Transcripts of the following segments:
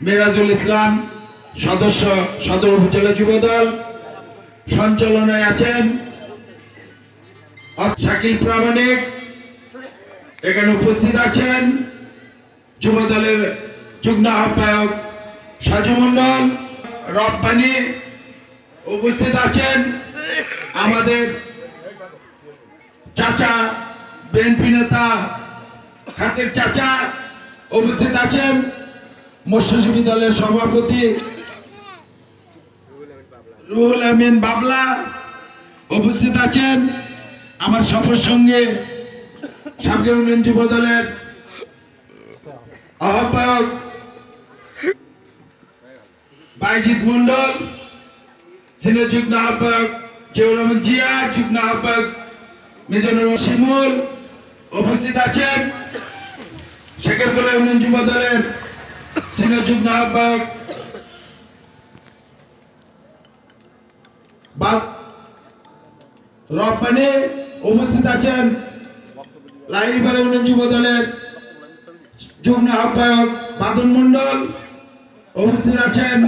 মিরাজুল ইসলাম সদস্য সদর উপজেলা যুবদল। সঞ্চালনায় আছেন শাকিল প্রামাণিক, এখানে উপস্থিত আছেন যুবদলের যুগ্ম আহ্বায়ক সাজু মন্ডল, রব্বানি উপস্থিত আছেন আমাদের চাচা বিএনপি নেতা খাতের চাচা, উপস্থিত আছেন মৎস্যজীবী দলের সভাপতি রুহুল আমিন বাবলা, উপস্থিত আছেন আমার সফর সঙ্গে সাবগের ইউনিয়ন যুব দলের আহ্বায়ক বাইজিৎ মন্ডল, সিনিয়র যুগ্ম আহ্বায়ক জিয়াউর রহমান জিয়া, যুগ্ম আহ্বায়ক মিজানুর শিমুল, উপস্থিত আছেন শেখেরগোলা ইউনিয়ন যুব দলের সিনিয়র যুগ্ম আহ্বায়ক রব্বানি, উপস্থিত আছেন লাইরিপাড়া ইউনিয়ন যুব দলের যুগ্ম আহ্বায়ক বাদন মন্ডল, উপস্থিত আছেন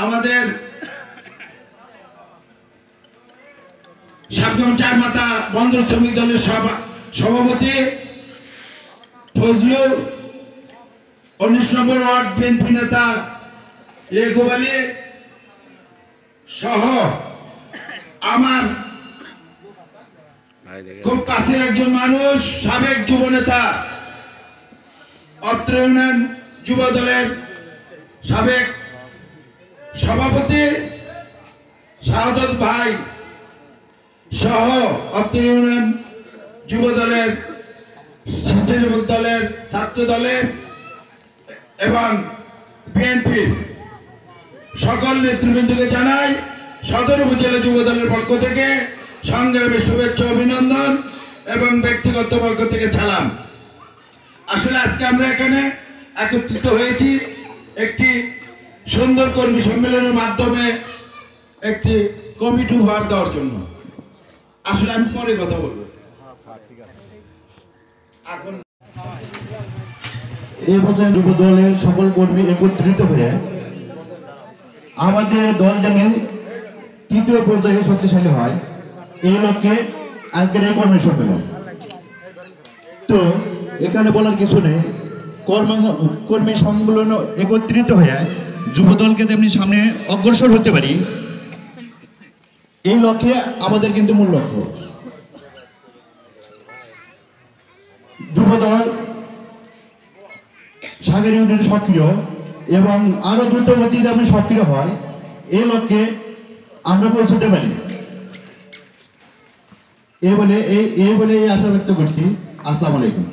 আমাদের সাবগ্রাম চারমাথা বন্দর শ্রমিক দলের সভাপতি ফজলু, 19 নম্বর ওয়ার্ড বিএনপি নেতা ইয়াকুব আলী সহ আমার খুব কাছের একজন মানুষ, সাবেক যুব নেতা, অত্র ইউনিয়ন যুব দলের সাবেক সভাপতি শাহাদত ভাই সহ অত্র ইউনিয়ন যুব দলের, স্বেচ্ছাসেবক দলের, ছাত্র দলের এবং বিএনপির সকল নেতৃবৃন্দকে জানাই সদর উপজেলা যুব দলের পক্ষ থেকে সংগ্রামের শুভেচ্ছা, অভিনন্দন এবং ব্যক্তিগত পক্ষ থেকে সালাম। আসলে আজকে আমরা এখানে একত্রিত হয়েছি একটি সুন্দর কর্মী সম্মেলনের মাধ্যমে একটি কমিটি উপহার দেওয়ার জন্য। আসলে আমি পরে কথা বলবো। এখন এই পর্যায়ে যুব দলের সকল কর্মী একত্রিত হয়ে আমাদের দল যেন তৃতীয় পর্যায়ে শক্তিশালী হয়, এই লক্ষ্যে আজকের এই কর্মী সম্মেলন। তো এখানে বলার কিছু নেই, কর্মী সম্মেলন একত্রিত হয়ে যুব দলকে তেমনি সামনে অগ্রসর হতে পারি, এই লক্ষ্যে আমাদের কিন্তু মূল লক্ষ্য। যুব দল সাগর ইউনিয়নে সক্রিয় এবং আরো দ্রুত গতিতে আপনি সক্রিয় হয়, এই লক্ষ্যে আমরা পৌঁছতে পারি। এই বলে এই আশা ব্যক্ত করছি। আসসালামু আলাইকুম।